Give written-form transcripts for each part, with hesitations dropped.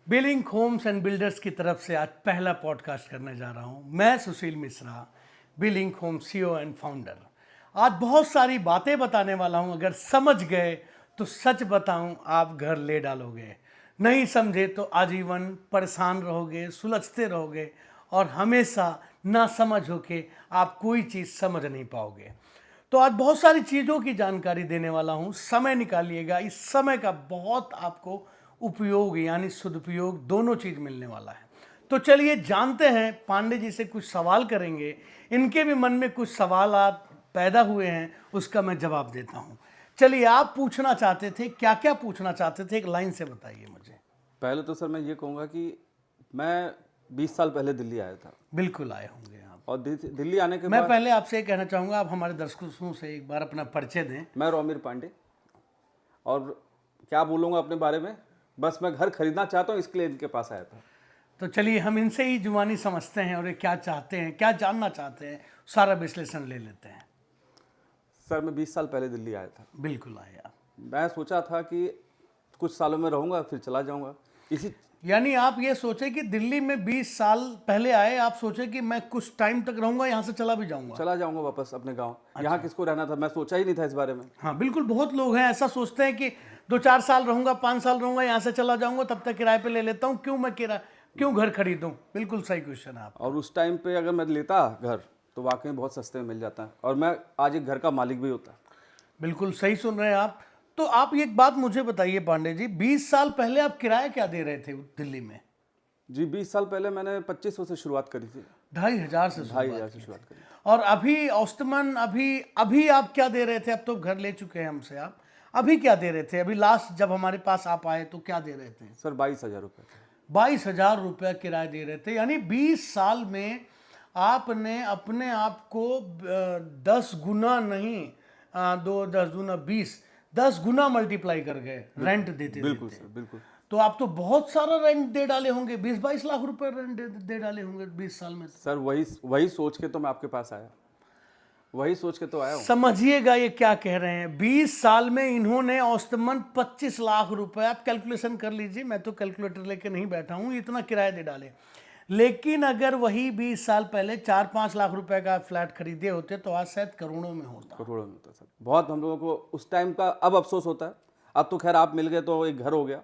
Billing homes and builders की तरफ से आज पहला पॉडकास्ट करने जा रहा हूं। मैं Sushil Mishra, billing home CEO and founder. आज बहुत सारी बातें बताने वाला हूं। अगर समझ गए तो सच बताऊं, आप घर ले डालोगे। नहीं समझे तो आजीवन परेशान रहोगे, सुलझते रहोगे और हमेशा ना समझ होके आप कोई चीज़ समझ नहीं पाओगे। तो आज बहुत सारी चीज़ों की जानकारी देने वाला हूं। समय निकालिएगा, इस समय का बहुत आपको उपयोग यानी सदुपयोग दोनों चीज़ मिलने वाला है। तो चलिए जानते हैं, पांडे जी से कुछ सवाल करेंगे। इनके भी मन में कुछ सवाल पैदा हुए हैं, उसका मैं जवाब देता हूं। चलिए, आप पूछना चाहते थे, क्या क्या पूछना चाहते थे, एक लाइन से बताइए मुझे। पहले तो सर मैं ये कहूँगा कि मैं 20 साल पहले दिल्ली आया था बिल्कुल आए होंगे आप। और दिल्ली आने के मैं बाद पहले आपसे ये कहना चाहूँगा, आप हमारे दर्शकों से एक बार अपना परिचय दें। मैं रोमिर पांडे, और क्या बोलूँगा अपने बारे में, बस मैं घर खरीदना चाहता हूँ, इसके लिए इनके पास आया था। तो चलिए हम इनसे ही जुबानी समझते हैं और ये क्या चाहते हैं, क्या जानना चाहते हैं, सारा विश्लेषण ले लेते हैं। सर मैं 20 साल पहले दिल्ली आया था। बिल्कुल आए आप। मैं सोचा था कि कुछ सालों में रहूँगा फिर चला जाऊँगा। इसी यानी आप ये सोचे कि दिल्ली में 20 साल पहले आए, आप सोचे कि मैं कुछ टाइम तक रहूंगा, यहाँ से चला भी जाऊंगा। चला जाऊँगा वापस अपने गाँव। यहाँ किसको रहना था, मैं सोचा ही नहीं था इस बारे में। हाँ बिल्कुल, बहुत लोग हैं ऐसा सोचते हैं कि 2-4 साल रहूंगा, 5 साल रहूंगा, यहाँ से चला जाऊंगा, तब तक किराए पे ले लेता हूँ, क्यों घर खरीदूं। बिल्कुल सही क्वेश्चन है आप। और उस टाइम पे अगर मैं लेता घर तो वाकई बहुत सस्ते में मिल जाता है, और मैं आज एक घर का मालिक भी होता। बिल्कुल सही सुन रहे हैं आप। तो आप एक बात मुझे बताइए पांडे जी, 20 साल पहले आप किराया क्या दे रहे थे दिल्ली में? जी 20 साल पहले मैंने 2500 से शुरुआत करी थी। 2,500 से 2,500 से शुरुआत करी। और अभी औसतन अभी आप क्या दे रहे थे? अब तो घर ले चुके हैं हमसे आप, अभी क्या दे रहे थे? अभी लास्ट जब हमारे पास आप आए तो क्या दे रहे थे? सर 22,000 रुपये। 22,000 रुपया किराया दे रहे थे। यानी 20 साल में आपने अपने आप को 10 गुना नहीं, 2 10 दूना 20, 10 गुना मल्टीप्लाई कर गए रेंट देते बिल्कुल देते। सर बिल्कुल। तो आप तो बहुत सारा रेंट दे डाले होंगे, 20-22 लाख रुपए रेंट दे डाले होंगे 20 साल में। सर वही सोच के तो मैं आपके पास आया, वही सोच के तो आया हूँ। समझिएगा ये क्या कह रहे हैं। 20 साल में इन्होंने औसतन 25 लाख रुपए, आप कैलकुलेशन कर लीजिए, मैं तो कैलकुलेटर लेके नहीं बैठा हूं, इतना किराया दे डाले। लेकिन अगर वही 20 साल पहले 4-5 लाख रुपए का फ्लैट खरीदे होते तो आज शायद करोड़ों में होता। करोड़ों में होता सर। बहुत हम लोगों को उस टाइम का अब अफसोस होता है। अब तो खैर आप मिल गए तो एक घर हो गया।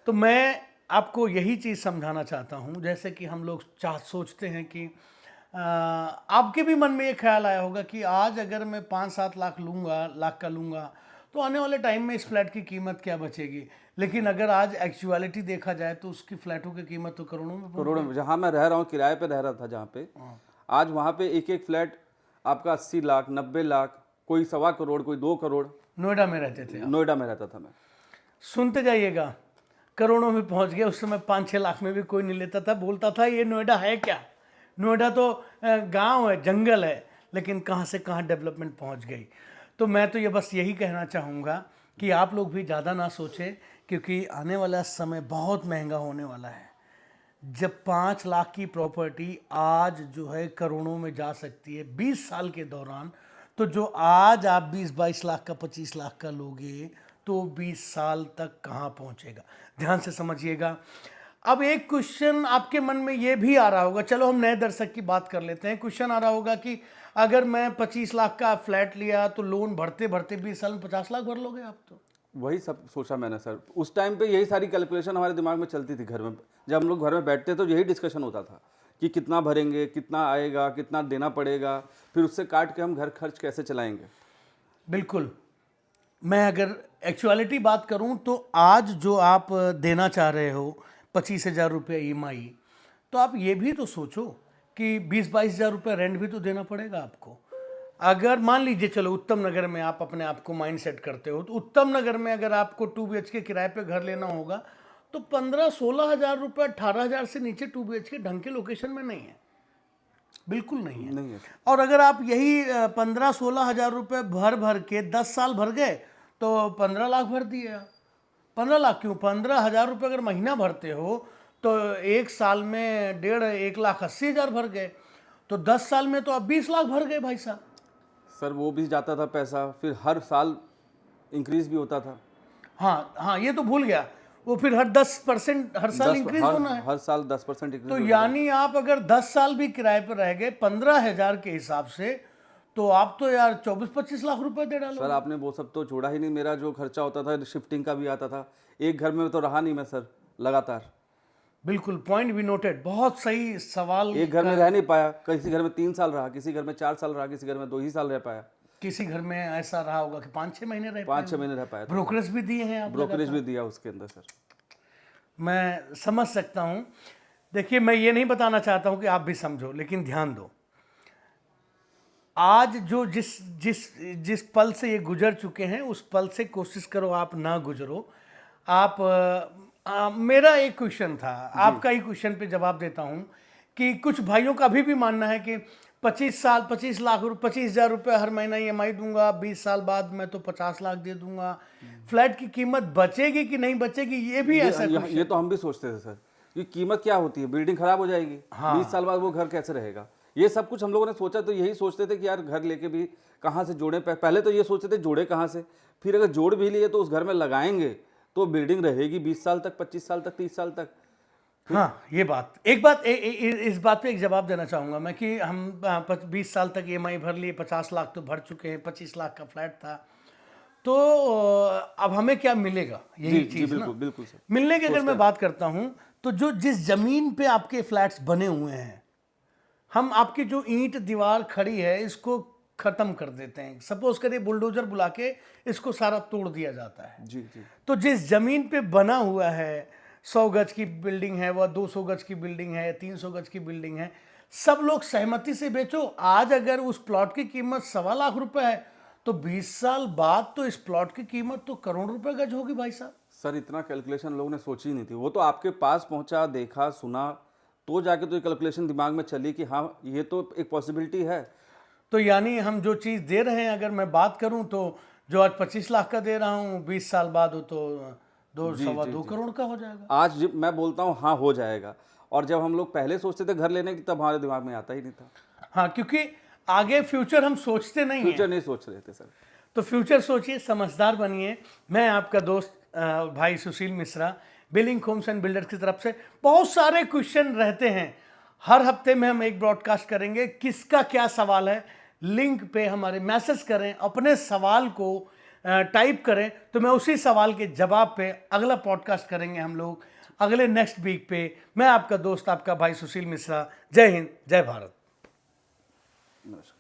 तो मैं आपको यही चीज़ समझाना चाहता हूँ, जैसे कि हम लोग सोचते हैं कि आपके भी मन में ये ख्याल आया होगा कि आज अगर मैं 5-7 लाख का लूँगा तो आने वाले टाइम में इस फ्लैट की कीमत क्या बचेगी। लेकिन अगर आज एक्चुअलिटी देखा जाए तो उसकी फ्लैटों की कीमत तो करोड़ों में करोड़ों में। जहाँ मैं रह रहा हूँ, किराए पे रह रहा था जहाँ पे, आज वहाँ पे एक एक फ्लैट आपका 80 लाख 90 लाख, कोई 1.25 करोड़, कोई 2 करोड़। नोएडा में रहते थे आप? नोएडा में रहता था मैं। सुनते जाइएगा, करोड़ों में पहुंच गए। उस समय 5-6 लाख में भी कोई नहीं लेता था, बोलता था ये नोएडा है क्या, नोएडा तो गांव है, जंगल है। लेकिन कहां से कहां डेवलपमेंट पहुंच गई। तो मैं तो ये बस यही कहना चाहूँगा कि आप लोग भी ज़्यादा ना सोचें, क्योंकि आने वाला समय बहुत महंगा होने वाला है। जब 5 लाख की प्रॉपर्टी आज जो है करोड़ों में जा सकती है 20 साल के दौरान, तो जो आज आप 20-22 लाख का, 25 लाख का लोगे तो 20 साल तक कहाँ पहुँचेगा। ध्यान से समझिएगा। अब एक क्वेश्चन आपके मन में ये भी आ रहा होगा, चलो हम नए दर्शक की बात कर लेते हैं। क्वेश्चन आ रहा होगा कि अगर मैं 25 लाख का फ्लैट लिया तो लोन भरते भरते 20 साल में 50 लाख भर लोगे आप? तो वही सब सोचा मैंने सर। उस टाइम पे यही सारी कैलकुलेशन हमारे दिमाग में चलती थी घर में। जब हम लोग घर में बैठते तो यही डिस्कशन होता था कि कितना भरेंगे, कितना आएगा, कितना देना पड़ेगा, फिर उससे काट के हम घर खर्च कैसे चलाएंगे। बिल्कुल। मैं अगर एक्चुअलिटी बात करूं तो आज जो आप देना चाह रहे हो 25,000 रुपये EMI, तो आप ये भी तो सोचो कि 20-22 हज़ार रुपये रेंट भी तो देना पड़ेगा आपको। अगर मान लीजिए, चलो उत्तम नगर में आप अपने आप को माइंड सेट करते हो, तो उत्तम नगर में अगर आपको 2 BHK किराए पे घर लेना होगा तो 15-16 हज़ार रुपये, 18 हज़ार से नीचे 2 BHK ढंग के लोकेशन में नहीं है, बिल्कुल नहीं है। नहीं है। और अगर आप यही 15-16 हज़ार रुपये भर के 10 साल भर गए तो 15 लाख भर दिए आप। 15 लाख क्यों, 15,000 रुपये अगर महीना भरते हो तो एक साल में 1,80,000 भर गए, तो 10 साल में तो आप 20 लाख भर गए भाई साहब। सर वो भी जाता था पैसा, फिर हर साल इंक्रीज भी होता था। हाँ हाँ, ये तो भूल गया, वो फिर हर 10% हर साल इंक्रीज होना है। हर साल 10% तो यानी आप अगर 10 साल भी किराए पर रह गए 15,000 के हिसाब से, तो आप तो यार 24-25 लाख रुपए दे डालो। सर आपने वो सब तो जोड़ा ही नहीं। मेरा जो खर्चा होता था शिफ्टिंग का भी आता था, एक घर में तो रहा नहीं मैं सर लगातार, बिल्कुल, पॉइंट भी नोटेड, बहुत सही सवाल। एक घर में रह नहीं पाया, किसी घर में 3 साल रहा, किसी घर में 4 साल रहा, किसी घर में 2 ही साल रह पाया, किसी घर में ऐसा रहा होगा कि 5-6 महीने रह 5-6 महीने रह पाया था। ब्रोकरेज भी दिए हैं आप ब्रोकरेज भी दिया उसके अंदर सर। मैं समझ सकता हूँ। देखिए, मैं ये नहीं बताना चाहता हूँ कि आप भी समझो, लेकिन ध्यान दो, आज जो जिस जिस जिस पल से ये गुजर चुके हैं उस पल से कोशिश करो आप ना गुजरो। आप मेरा एक क्वेश्चन था, आपका ही क्वेश्चन पे जवाब देता हूँ कि कुछ भाइयों का अभी भी मानना है कि 25 लाख 25,000 रुपये हर महीना EMI दूंगा, 20 साल बाद मैं तो 50 लाख दे दूंगा। फ्लैट की कीमत बचेगी कि नहीं बचेगी, ये भी ऐसा ये तो हम भी सोचते थे सर कि कीमत क्या होती है, बिल्डिंग खराब हो जाएगी, 20 साल बाद वो घर कैसे रहेगा, ये सब कुछ हम लोगों ने सोचा। तो यही सोचते थे कि यार घर लेके भी कहाँ से जोड़े, पहले तो ये सोचते थे जोड़े कहाँ से, फिर अगर जोड़ भी लिए तो उस घर में लगाएंगे तो बिल्डिंग रहेगी 20 साल तक, 25 साल तक, 30 साल तक। हाँ, ये बात, एक बात इस बात पे एक जवाब देना चाहूँगा मैं कि हम 20 साल तक EMI भर लिए, 50 लाख तो भर चुके हैं, 25 लाख का फ्लैट था, तो अब हमें क्या मिलेगा, यही चीज़ ना। बिल्कुल बिल्कुल सर। मिलने की अगर मैं बात करता हूँ तो जो जिस जमीन पे आपके फ्लैट्स बने हुए हैं, हम आपकी जो ईंट दीवार खड़ी है इसको खत्म कर देते हैं। सपोज करिए बुलडोजर बुला के इसको सारा तोड़ दिया जाता है। जी जी। तो जिस जमीन पे बना हुआ है, 100 गज की बिल्डिंग है, वह 200 गज की बिल्डिंग है, 300 गज की बिल्डिंग है, सब लोग सहमति से बेचो। आज अगर उस प्लॉट की कीमत 1.25 लाख रुपए है तो 20 साल बाद तो इस प्लॉट की कीमत तो करोड़ रुपए गज होगी भाई साहब। सर इतना कैलकुलेशन लोगों ने सोची ही नहीं थी, वो तो आपके पास पहुंचा, देखा, सुना, तो जाके तो ये कैलकुलेशन दिमाग में चली कि हाँ ये तो एक पॉसिबिलिटी है। तो यानी हम जो चीज़ दे रहे हैं, अगर मैं बात करूं तो जो आज 25 लाख का दे रहा हूं, 20 साल बाद हो तो 2 करोड़ का हो जाएगा। आज मैं बोलता हूँ हाँ हो जाएगा, और जब हम लोग पहले सोचते थे घर लेने की तब हमारे दिमाग में आता ही नहीं था। हाँ, क्योंकि आगे फ्यूचर हम सोचते नहीं हैं। फ्यूचर नहीं सोच रहे थे सर। तो फ्यूचर सोचिए, समझदार बनिए। मैं आपका दोस्त भाई Sushil Mishra, billing homes and builders की तरफ से। बहुत सारे क्वेश्चन रहते हैं, हर हफ्ते में हम एक ब्रॉडकास्ट करेंगे। किसका क्या सवाल है, लिंक पे हमारे मैसेज करें, अपने सवाल को टाइप करें, तो मैं उसी सवाल के जवाब पे अगला पॉडकास्ट करेंगे हम लोग अगले नेक्स्ट वीक पे। मैं आपका दोस्त, आपका भाई सुशील मिश्रा। जय हिंद, जय भारत। नमस्कार।